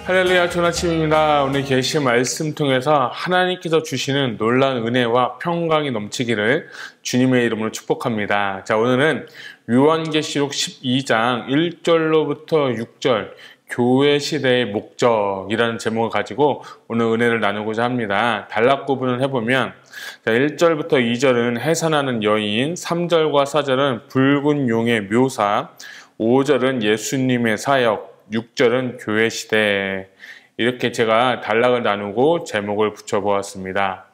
할렐루야, 좋은 아침입니다. 오늘 계시 말씀 통해서 하나님께서 주시는 놀라운 은혜와 평강이 넘치기를 주님의 이름으로 축복합니다. 자, 오늘은 요한계시록 12장 1절로부터 6절 교회 시대의 목적이라는 제목을 가지고 오늘 은혜를 나누고자 합니다. 단락 구분을 해보면 1절부터 2절은 해산하는 여인, 3절과 4절은 붉은 용의 묘사, 5절은 예수님의 사역, 6절은 교회 시대. 이렇게 제가 단락을 나누고 제목을 붙여보았습니다.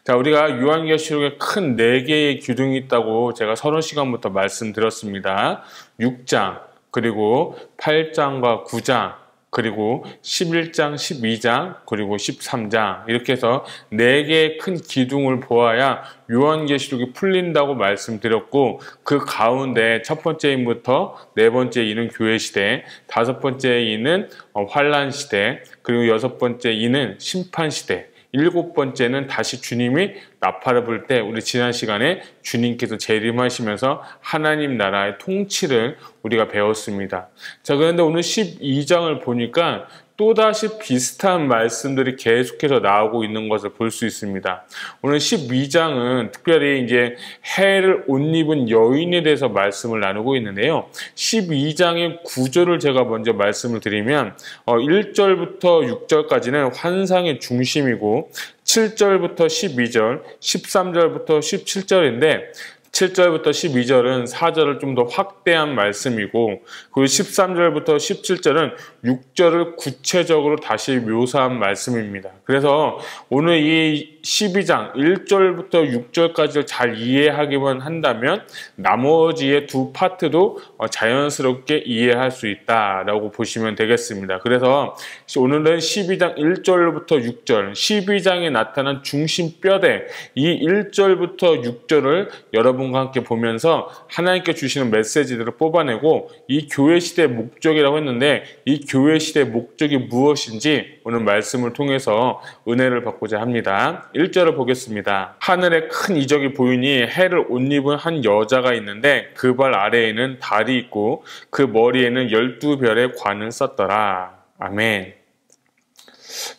자, 우리가 요한계시록에 큰 4개의 기둥이 있다고 제가 서론 시간부터 말씀드렸습니다. 6장, 그리고 8장과 9장, 그리고 11장, 12장, 그리고 13장 이렇게 해서 4개의 큰 기둥을 보아야 요한계시록이 풀린다고 말씀드렸고, 그 가운데 첫 번째 인부터 네 번째 인은 교회 시대, 다섯 번째 인은 환란 시대, 그리고 여섯 번째 인은 심판 시대, 일곱 번째는 다시 주님이 나팔을 불 때 우리 지난 시간에 주님께서 재림하시면서 하나님 나라의 통치를 우리가 배웠습니다. 자, 그런데 오늘 12장을 보니까 또다시 비슷한 말씀들이 계속해서 나오고 있는 것을 볼 수 있습니다. 오늘 12장은 특별히 이제 해를 옷 입은 여인에 대해서 말씀을 나누고 있는데요. 12장의 구조를 제가 먼저 말씀을 드리면 1절부터 6절까지는 환상의 중심이고 7절부터 12절, 13절부터 17절인데 7절부터 12절은 4절을 좀 더 확대한 말씀이고, 그리고 13절부터 17절은 6절을 구체적으로 다시 묘사한 말씀입니다. 그래서 오늘 이 12장 1절부터 6절까지를 잘 이해하기만 한다면 나머지의 두 파트도 자연스럽게 이해할 수 있다라고 보시면 되겠습니다. 그래서 오늘은 12장 1절부터 6절, 12장에 나타난 중심 뼈대 이 1절부터 6절을 여러분과 함께 보면서 하나님께 주시는 메시지들을 뽑아내고, 이 교회 시대의 목적이라고 했는데 이 교회 시대의 목적이 무엇인지 오늘 말씀을 통해서 은혜를 받고자 합니다. 1절을 보겠습니다. 하늘에 큰 이적이 보이니 해를 옷 입은 한 여자가 있는데 그 발 아래에는 달이 있고 그 머리에는 12별의 관을 썼더라. 아멘.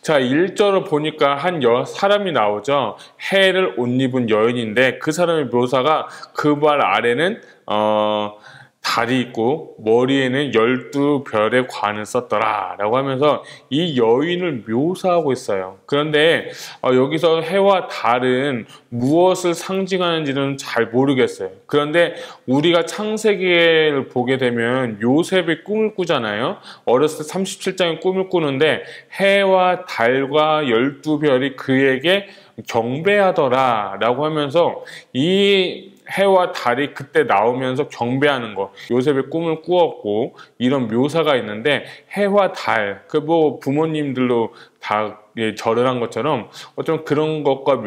자, 1절을 보니까 한 사람이 나오죠. 해를 옷 입은 여인인데 그 사람의 묘사가 그 발 아래는 달이 있고 머리에는 12별의 관을 썼더라 라고 하면서 이 여인을 묘사하고 있어요. 그런데 여기서 해와 달은 무엇을 상징하는지는 잘 모르겠어요. 그런데 우리가 창세기를 보게 되면 요셉이 꿈을 꾸잖아요. 어렸을 때 37장에 꿈을 꾸는데 해와 달과 12별이 그에게 경배하더라 라고 하면서 이 해와 달이 그때 나오면서 경배하는 거, 요셉의 꿈을 꾸었고 이런 묘사가 있는데 해와 달, 부모님들로 다 절을 한 것처럼 어떤 그런 것과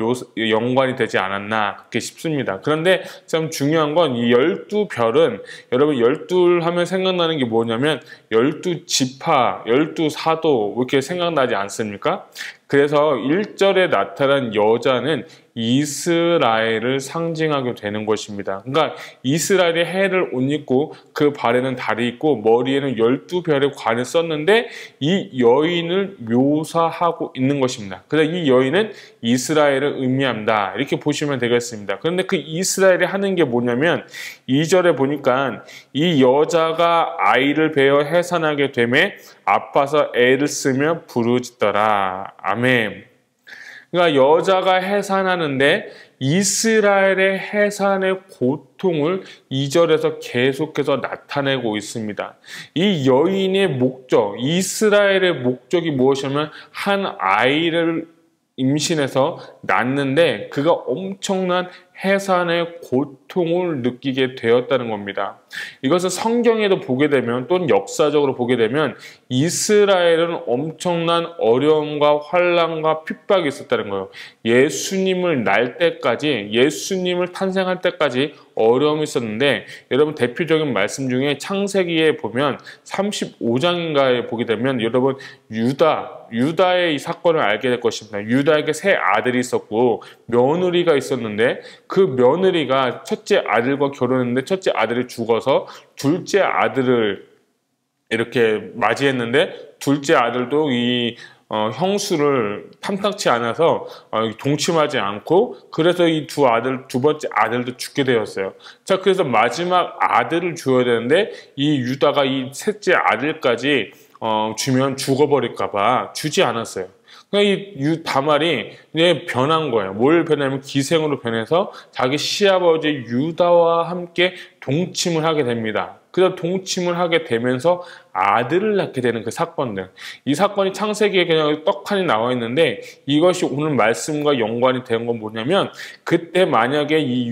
연관이 되지 않았나 그렇게 싶습니다. 그런데 참 중요한 건 이 12별은 여러분 12 하면 생각나는 게 뭐냐면 12지파, 12사도 이렇게 생각나지 않습니까? 그래서 1절에 나타난 여자는 이스라엘을 상징하게 되는 것입니다. 그러니까 이스라엘이 해를 옷 입고 그 발에는 달이 있고 머리에는 12별의 관을 썼는데 이 여인을 묘사하고 있는 것입니다. 그래서 이 여인은 이스라엘을 의미한다 이렇게 보시면 되겠습니다. 그런데 그 이스라엘이 하는 게 뭐냐면 2절에 보니까 이 여자가 아이를 베어 해산하게 되매 아파서 애를 쓰며 부르짖더라. 아멘. 그러니까 여자가 해산하는데 이스라엘의 해산의 고통을 2절에서 계속해서 나타내고 있습니다. 이 여인의 목적, 이스라엘의 목적이 무엇이냐면 한 아이를 임신해서 낳는데 그가 엄청난 해산의 고통을 느끼게 되었다는 겁니다. 이것을 성경에도 보게 되면 또는 역사적으로 보게 되면 이스라엘은 엄청난 어려움과 환난과 핍박이 있었다는 거예요. 예수님을 낳을 때까지, 예수님을 탄생할 때까지 어려움이 있었는데, 여러분 대표적인 말씀 중에 창세기에 보면 35장인가에 보게 되면 여러분 유다의 이 사건을 알게 될 것입니다. 유다에게 세 아들이 있었고 며느리가 있었는데 그 며느리가 첫째 아들과 결혼했는데 첫째 아들이 죽어서 둘째 아들을 이렇게 맞이했는데 둘째 아들도 이 형수를 탐탁치 않아서 동침하지 않고 그래서 이 두 번째 아들도 죽게 되었어요. 자, 그래서 마지막 아들을 줘야 되는데 이 유다가 이 셋째 아들까지 주면 죽어버릴까봐 주지 않았어요. 그러니까 이 다말이 이제 변한 거예요. 뭘 변하면 기생으로 변해서 자기 시아버지 유다와 함께 동침을 하게 됩니다. 그래서 동침을 하게 되면서 아들을 낳게 되는 그 사건들. 이 사건이 창세기에 그냥 떡하니 나와 있는데 이것이 오늘 말씀과 연관이 되는 건 뭐냐면 그때 만약에 이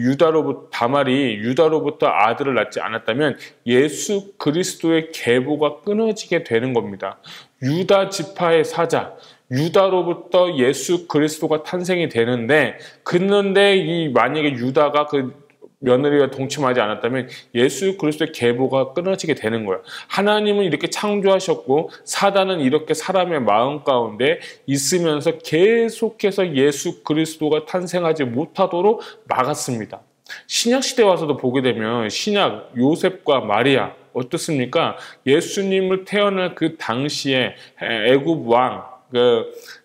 다말이 유다로부터 아들을 낳지 않았다면 예수 그리스도의 계보가 끊어지게 되는 겁니다. 유다 지파의 사자. 유다로부터 예수 그리스도가 탄생이 되는데 그런데 만약에 유다가 그 며느리와 동침하지 않았다면 예수 그리스도의 계보가 끊어지게 되는 거예요. 하나님은 이렇게 창조하셨고 사단은 이렇게 사람의 마음 가운데 있으면서 계속해서 예수 그리스도가 탄생하지 못하도록 막았습니다. 신약시대 와서도 보게 되면 신약 요셉과 마리아 어떻습니까? 예수님을 태어날 그 당시에 애굽 왕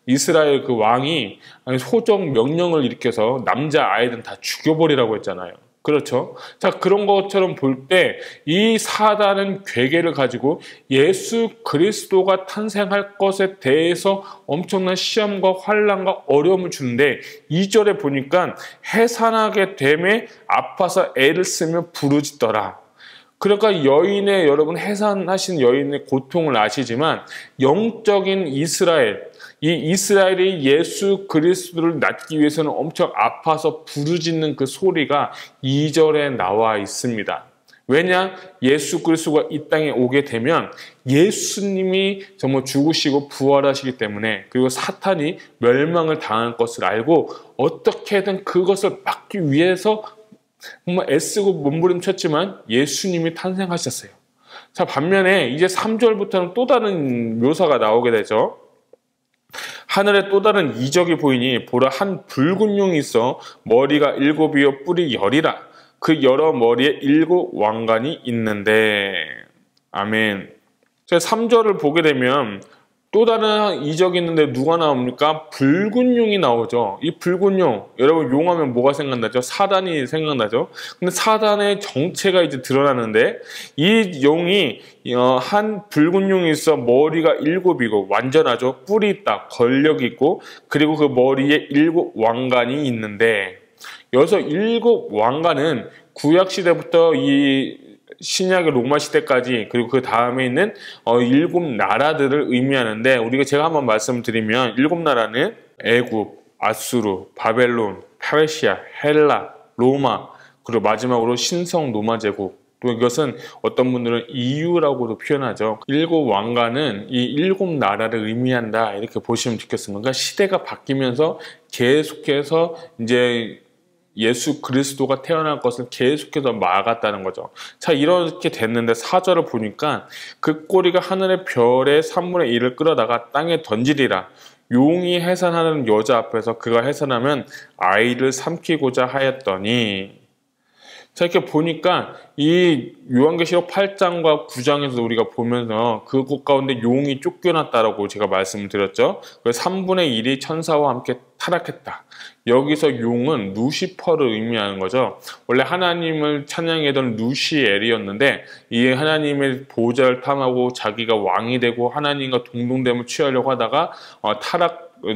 이스라엘 그 왕이 소정 명령을 일으켜서 남자 아이들은 다 죽여버리라고 했잖아요. 그렇죠? 자, 그런 것처럼 볼 때 이 사단은 괴계를 가지고 예수 그리스도가 탄생할 것에 대해서 엄청난 시험과 환난과 어려움을 주는데 2절에 보니까 해산하게 됨에 아파서 애를 쓰며 부르짖더라. 그러니까 여러분 해산하신 여인의 고통을 아시지만 영적인 이스라엘, 이 이스라엘이 예수 그리스도를 낳기 위해서는 엄청 아파서 부르짖는 그 소리가 2절에 나와 있습니다. 왜냐? 예수 그리스도가 이 땅에 오게 되면 예수님이 정말 죽으시고 부활하시기 때문에 그리고 사탄이 멸망을 당할 것을 알고 어떻게든 그것을 막기 위해서 정말 애쓰고 몸부림쳤지만 예수님이 탄생하셨어요. 자, 반면에 이제 3절부터는 또 다른 묘사가 나오게 되죠. 하늘에 또 다른 이적이 보이니 보라 한 붉은 용이 있어 머리가 7이요 뿔이 10이라 그 여러 머리에 7 왕관이 있는데 아멘. 3절을 보게 되면 또 다른 이적이 있는데 누가 나옵니까? 붉은 용이 나오죠. 이 붉은 용, 여러분 용하면 뭐가 생각나죠? 사단이 생각나죠. 근데 사단의 정체가 이제 드러나는데 이 용이 한 붉은 용이 있어 머리가 7이고 완전하죠. 뿔이 있다, 권력이 있고 그리고 그 머리에 7 왕관이 있는데 여기서 7 왕관은 구약시대부터 이 신약의 로마 시대까지 그리고 그 다음에 있는 7 나라들을 의미하는데 제가 한번 말씀드리면 7 나라는 애굽, 아수르, 바벨론, 페르시아, 헬라, 로마 그리고 마지막으로 신성 로마 제국 또 이것은 어떤 분들은 EU라고도 표현하죠. 7 왕관은 이 7 나라를 의미한다 이렇게 보시면 좋겠습니다. 그러니까 시대가 바뀌면서 계속해서 이제 예수 그리스도가 태어날 것을 계속해서 막았다는 거죠. 자, 이렇게 됐는데 4절을 보니까 그 꼬리가 하늘의 별의 3분의 1을 끌어다가 땅에 던지리라. 용이 해산하는 여자 앞에서 그가 해산하면 아이를 삼키고자 하였더니 자, 이렇게 보니까 이 요한계시록 8장과 9장에서 우리가 보면서 그곳 가운데 용이 쫓겨났다라고 제가 말씀을 드렸죠. 그 3분의 1이 천사와 함께 타락했다. 여기서 용은 루시퍼를 의미하는 거죠. 원래 하나님을 찬양하던 루시엘이었는데 이 하나님의 보좌를 탐하고 자기가 왕이 되고 하나님과 동등됨을 취하려고 하다가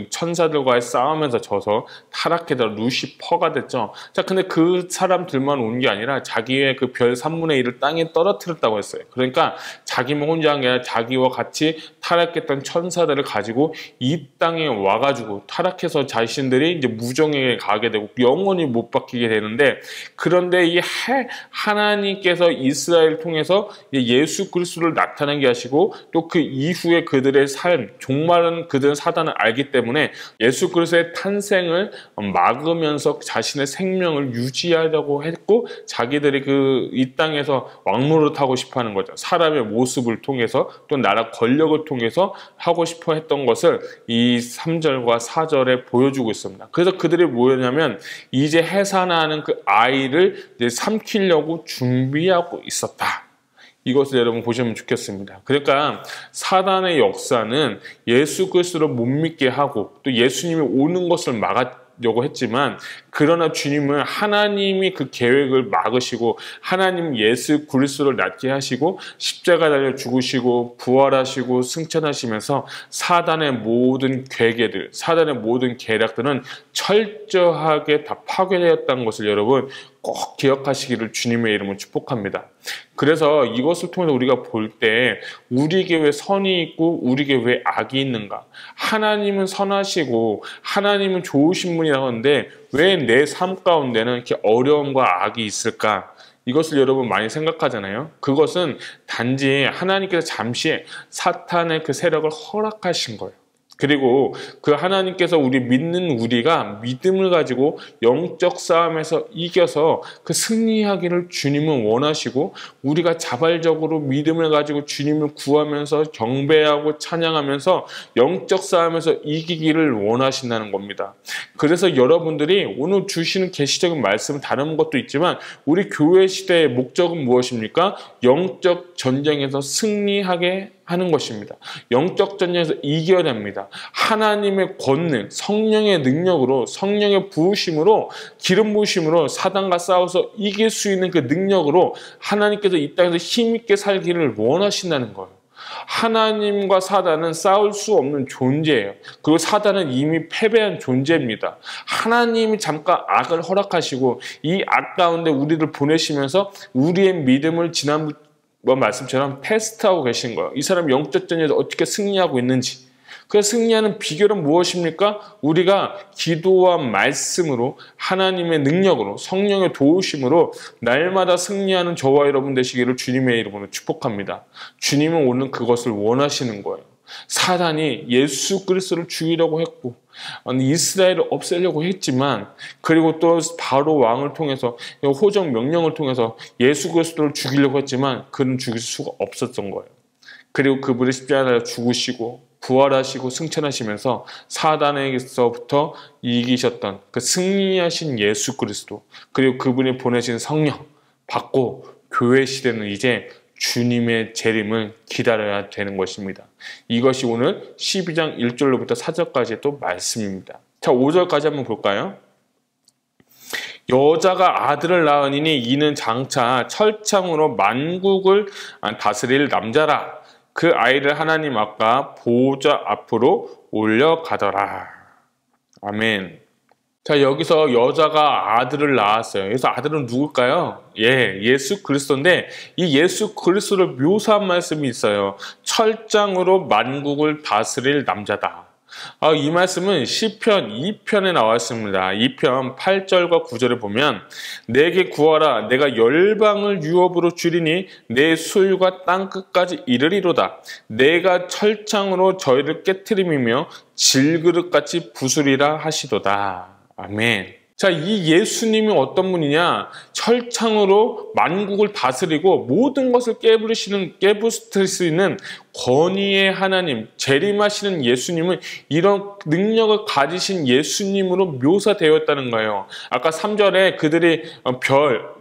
천사들과의 싸움에서 져서 타락해서 루시퍼가 됐죠. 자, 근데 그 사람들만 온 게 아니라 자기의 그 별 3분의 1을 땅에 떨어뜨렸다고 했어요. 그러니까 자기만 혼자 한 게 아니라 자기와 같이 타락했던 천사들을 가지고 이 땅에 와가지고 타락해서 자신들이 이제 무정에 가게 되고 영원히 못 바뀌게 되는데 그런데 이 하나님께서 이스라엘을 통해서 예수 그리스도를 나타나게 하시고 또 그 이후에 그들의 삶, 종말은 그들은 사단을 알기 때문에 예수 그리스도의 탄생을 막으면서 자신의 생명을 유지하려고 했고 자기들이 이 땅에서 왕노릇하고 싶어하는 거죠. 사람의 모습을 통해서 또 나라 권력을 통해서 하고 싶어 했던 것을 이 3절과 4절에 보여주고 있습니다. 그래서 그들이 뭐였냐면 이제 해산하는 그 아이를 이제 삼키려고 준비하고 있었다. 이것을 여러분 보시면 좋겠습니다. 그러니까 사단의 역사는 예수 그리스도를 못 믿게 하고 또 예수님이 오는 것을 막으려고 했지만, 그러나 주님은 하나님이 그 계획을 막으시고 하나님 예수 그리스도를 낫게 하시고 십자가 달려 죽으시고 부활하시고 승천하시면서 사단의 모든 괴계들, 사단의 모든 계략들은 철저하게 다 파괴되었다는 것을 여러분 꼭 기억하시기를 주님의 이름으로 축복합니다. 그래서 이것을 통해서 우리가 볼 때 우리에게 왜 선이 있고 우리에게 왜 악이 있는가? 하나님은 선하시고 하나님은 좋으신 분이라고 하는데 왜 내 삶 가운데는 이렇게 어려움과 악이 있을까? 이것을 여러분 많이 생각하잖아요. 그것은 단지 하나님께서 잠시 사탄의 그 세력을 허락하신 거예요. 그리고 그 하나님께서 우리 믿는 우리가 믿음을 가지고 영적 싸움에서 이겨서 그 승리하기를 주님은 원하시고, 우리가 자발적으로 믿음을 가지고 주님을 구하면서 경배하고 찬양하면서 영적 싸움에서 이기기를 원하신다는 겁니다. 그래서 여러분들이 오늘 주시는 계시적인 말씀은 다른 것도 있지만 우리 교회 시대의 목적은 무엇입니까? 영적 전쟁에서 승리하게 하는 것입니다. 영적 전쟁에서 이겨야 됩니다. 하나님의 권능, 성령의 능력으로, 성령의 부으심으로, 기름 부으심으로 사단과 싸워서 이길 수 있는 그 능력으로 하나님께서 이 땅에서 힘있게 살기를 원하신다는 거예요. 하나님과 사단은 싸울 수 없는 존재예요. 그리고 사단은 이미 패배한 존재입니다. 하나님이 잠깐 악을 허락하시고 이 악 가운데 우리를 보내시면서 우리의 믿음을 지난번 말씀처럼 테스트하고 계신 거예요. 이 사람 영적 전쟁에서 어떻게 승리하고 있는지. 그 승리하는 비결은 무엇입니까? 우리가 기도와 말씀으로, 하나님의 능력으로, 성령의 도우심으로 날마다 승리하는 저와 여러분 되시기를 주님의 이름으로 축복합니다. 주님은 오늘 그것을 원하시는 거예요. 사단이 예수 그리스도를 죽이려고 했고 이스라엘을 없애려고 했지만, 그리고 또 바로 왕을 통해서 호정 명령을 통해서 예수 그리스도를 죽이려고 했지만 그는 죽일 수가 없었던 거예요. 그리고 그분이 십자가에 죽으시고 부활하시고 승천하시면서 사단에게서부터 이기셨던 그 승리하신 예수 그리스도, 그리고 그분이 보내신 성령 받고 교회 시대는 이제 주님의 재림을 기다려야 되는 것입니다. 이것이 오늘 12장 1절로부터 4절까지의 또 말씀입니다. 자, 5절까지 한번 볼까요? 여자가 아들을 낳으니 이는 장차 철창으로 만국을 다스릴 남자라. 그 아이를 하나님 앞과 보호자 앞으로 올려가더라. 아멘. 자, 여기서 여자가 아들을 낳았어요. 그래서 아들은 누굴까요? 예수 그리스도인데 이 예수 그리스도를 묘사한 말씀이 있어요. 철장으로 만국을 다스릴 남자다. 이 말씀은 시편 2편에 나와 있습니다. 2편 8절과 9절에 보면 내게 구하라 내가 열방을 유업으로 주리니 내 소유가 땅끝까지 이르리로다. 내가 철창으로 저희를 깨트림이며 질그릇같이 부수리라 하시도다. 아멘. 자, 이 예수님이 어떤 분이냐? 철창으로 만국을 다스리고 모든 것을 깨부수실 수 있는 권위의 하나님, 재림하시는 예수님은 이런 능력을 가지신 예수님으로 묘사되었다는 거예요. 아까 3절에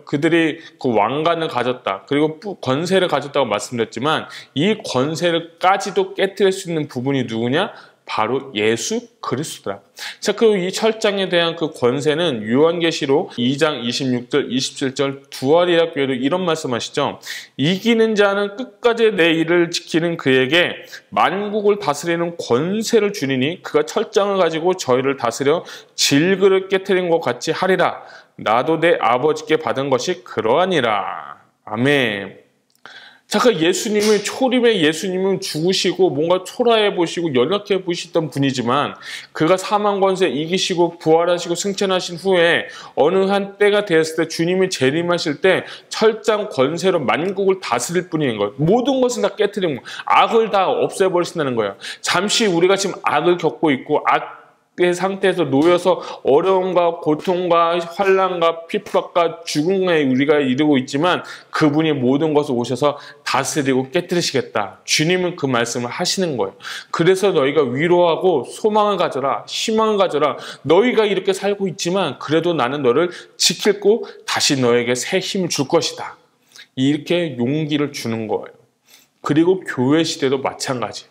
그들이 그 왕관을 가졌다, 그리고 권세를 가졌다고 말씀드렸지만 이 권세를까지도 깨뜨릴 수 있는 부분이 누구냐? 바로 예수 그리스도다. 자, 그리고 이 철장에 대한 그 권세는 요한계시록 2장 26절, 27절 두아리라 교회도 이런 말씀하시죠. 이기는 자는 끝까지 내 일을 지키는 그에게 만국을 다스리는 권세를 주리니 그가 철장을 가지고 저희를 다스려 질그릇 깨트린 것 같이 하리라. 나도 내 아버지께 받은 것이 그러하니라. 아멘. 자, 그 예수님은 초림의 예수님은 죽으시고 뭔가 초라해 보시고 연약해 보시던 분이지만 그가 사망 권세 이기시고 부활하시고 승천하신 후에 어느 한 때가 되었을 때 주님이 재림하실 때 철장 권세로 만국을 다스릴 분인 거예요. 모든 것을 다 깨트리는 거예요. 악을 다 없애버리신다는 거예요. 잠시 우리가 지금 악을 겪고 있고 의 상태에서 놓여서 어려움과 고통과 환난과 핍박과 죽음에 우리가 이르고 있지만 그분이 모든 것을 오셔서 다스리고 깨뜨리시겠다. 주님은 그 말씀을 하시는 거예요. 그래서 너희가 위로하고 소망을 가져라, 희망을 가져라. 너희가 이렇게 살고 있지만 그래도 나는 너를 지키고 다시 너에게 새 힘을 줄 것이다. 이렇게 용기를 주는 거예요. 그리고 교회 시대도 마찬가지예요.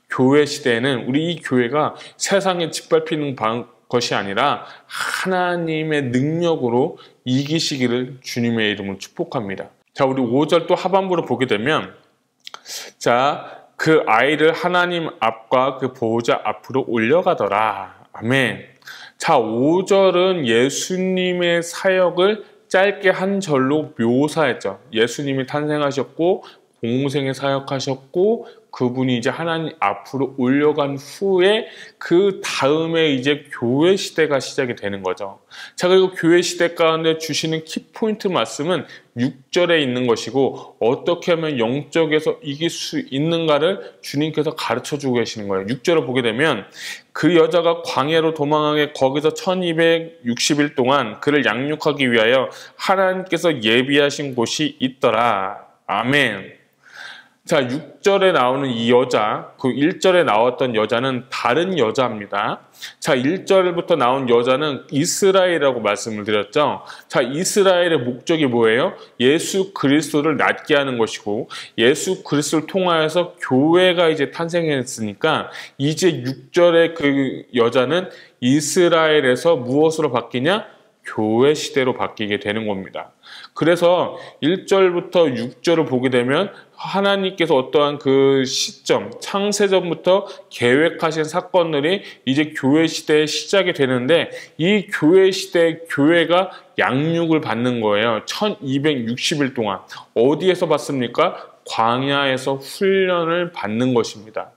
교회 시대에는 우리 이 교회가 세상에 짓밟히는 것이 아니라 하나님의 능력으로 이기시기를 주님의 이름으로 축복합니다. 자, 우리 5절 또 하반부로 보게 되면, 자, 그 아이를 하나님 앞과 그 보호자 앞으로 올려가더라. 아멘. 자, 5절은 예수님의 사역을 짧게 한 절로 묘사했죠. 예수님이 탄생하셨고 공생에 사역하셨고 그분이 이제 하나님 앞으로 올려간 후에 그 다음에 이제 교회 시대가 시작이 되는 거죠. 자, 그리고 교회 시대 가운데 주시는 키포인트 말씀은 6절에 있는 것이고, 어떻게 하면 영적에서 이길 수 있는가를 주님께서 가르쳐주고 계시는 거예요. 6절을 보게 되면, 그 여자가 광야로 도망하게 거기서 1260일 동안 그를 양육하기 위하여 하나님께서 예비하신 곳이 있더라. 아멘. 자, 6절에 나오는 이 여자, 그 1절에 나왔던 여자는 다른 여자입니다. 자, 1절부터 나온 여자는 이스라엘이라고 말씀을 드렸죠. 자, 이스라엘의 목적이 뭐예요? 예수 그리스도를 낫게 하는 것이고, 예수 그리스도를 통하여서 교회가 이제 탄생했으니까, 이제 6절의 그 여자는 이스라엘에서 무엇으로 바뀌냐? 교회 시대로 바뀌게 되는 겁니다. 그래서 1절부터 6절을 보게 되면 하나님께서 어떠한 그 시점, 창세전부터 계획하신 사건들이 이제 교회 시대에 시작이 되는데, 이 교회 시대에 교회가 양육을 받는 거예요. 1260일 동안. 어디에서 받습니까? 광야에서 훈련을 받는 것입니다.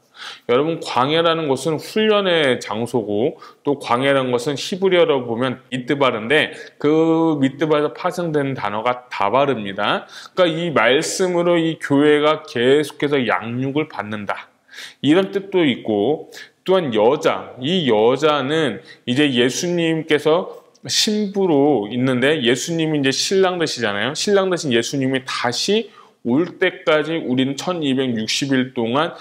여러분, 광야라는 것은 훈련의 장소고, 또 광야라는 것은 히브리어로 보면 미드바르인데, 그 미드바르에서 파생되는 단어가 다바르입니다. 그러니까 이 말씀으로 이 교회가 계속해서 양육을 받는다, 이런 뜻도 있고, 또한 여자, 이 여자는 이제 예수님께서 신부로 있는데, 예수님이 이제 신랑 되시잖아요. 신랑 되신 예수님이 다시 올 때까지 우리는 1260일 동안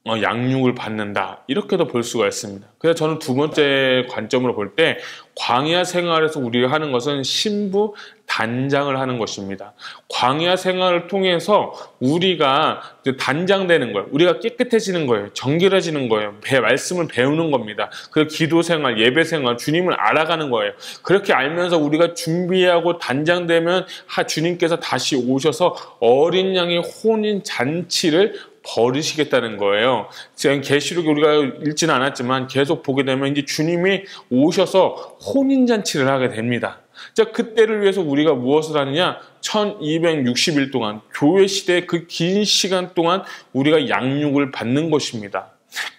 양육을 받는다, 이렇게도 볼 수가 있습니다. 그래서 저는 두 번째 관점으로 볼 때, 광야 생활에서 우리가 하는 것은 신부 단장을 하는 것입니다. 광야 생활을 통해서 우리가 단장되는 거예요. 우리가 깨끗해지는 거예요. 정결해지는 거예요. 말씀을 배우는 겁니다. 그리고 기도 생활, 예배 생활, 주님을 알아가는 거예요. 그렇게 알면서 우리가 준비하고 단장되면 주님께서 다시 오셔서 어린 양의 혼인 잔치를 버리시겠다는 거예요. 지금 계시록에 우리가 읽지는 않았지만 계속 보게 되면 이제 주님이 오셔서 혼인잔치를 하게 됩니다. 자, 그때를 위해서 우리가 무엇을 하느냐? 1260일 동안, 교회 시대의 그 긴 시간 동안 우리가 양육을 받는 것입니다.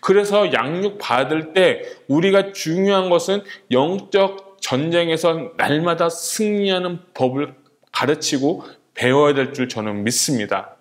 그래서 양육 받을 때 우리가 중요한 것은 영적 전쟁에서 날마다 승리하는 법을 가르치고 배워야 될 줄 저는 믿습니다.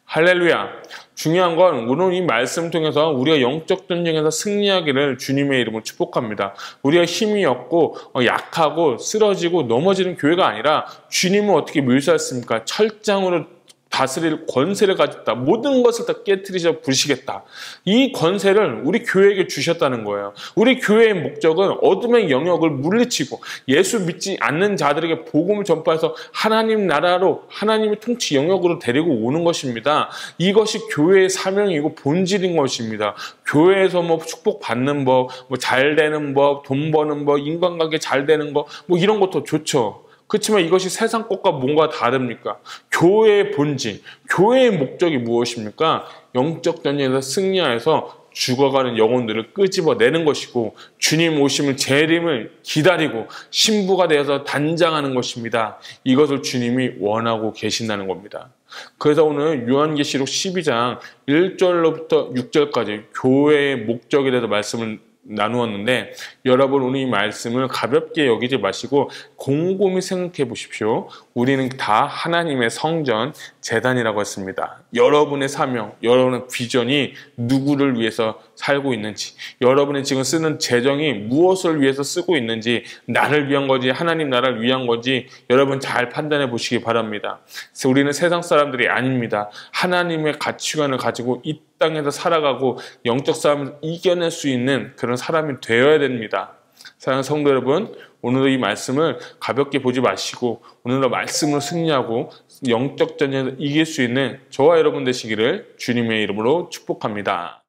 할렐루야. 중요한 건 오늘 이 말씀 통해서 우리가 영적 전쟁에서 승리하기를 주님의 이름으로 축복합니다. 우리가 힘이 없고 약하고 쓰러지고 넘어지는 교회가 아니라, 주님은 어떻게 묘사했습니까? 철장으로 다스릴 권세를 가졌다. 모든 것을 다 깨트리셔 부시겠다. 이 권세를 우리 교회에게 주셨다는 거예요. 우리 교회의 목적은 어둠의 영역을 물리치고 예수 믿지 않는 자들에게 복음을 전파해서 하나님 나라로, 하나님의 통치 영역으로 데리고 오는 것입니다. 이것이 교회의 사명이고 본질인 것입니다. 교회에서 뭐 축복받는 법, 뭐 잘 되는 법, 돈 버는 법, 인간관계 잘 되는 법, 뭐 이런 것도 좋죠. 그렇지만 이것이 세상 것과 뭔가 다릅니까? 교회의 본질, 교회의 목적이 무엇입니까? 영적 전쟁에서 승리하여서 죽어가는 영혼들을 끄집어내는 것이고, 주님 오심을, 재림을 기다리고 신부가 되어서 단장하는 것입니다. 이것을 주님이 원하고 계신다는 겁니다. 그래서 오늘 요한계시록 12장 1절로부터 6절까지 교회의 목적에 대해서 말씀을 나누었는데, 여러분 오늘 이 말씀을 가볍게 여기지 마시고 곰곰이 생각해 보십시오. 우리는 다 하나님의 성전, 제단이라고 했습니다. 여러분의 사명, 여러분의 비전이 누구를 위해서 살고 있는지, 여러분이 지금 쓰는 재정이 무엇을 위해서 쓰고 있는지, 나를 위한 건지 하나님 나라를 위한 건지 여러분 잘 판단해 보시기 바랍니다. 우리는 세상 사람들이 아닙니다. 하나님의 가치관을 가지고 이 땅에서 살아가고 영적 싸움을 이겨낼 수 있는 그런 사람이 되어야 됩니다. 사랑하는 성도 여러분, 오늘도 이 말씀을 가볍게 보지 마시고 오늘도 말씀으로 승리하고 영적 전쟁에서 이길 수 있는 저와 여러분 되시기를 주님의 이름으로 축복합니다.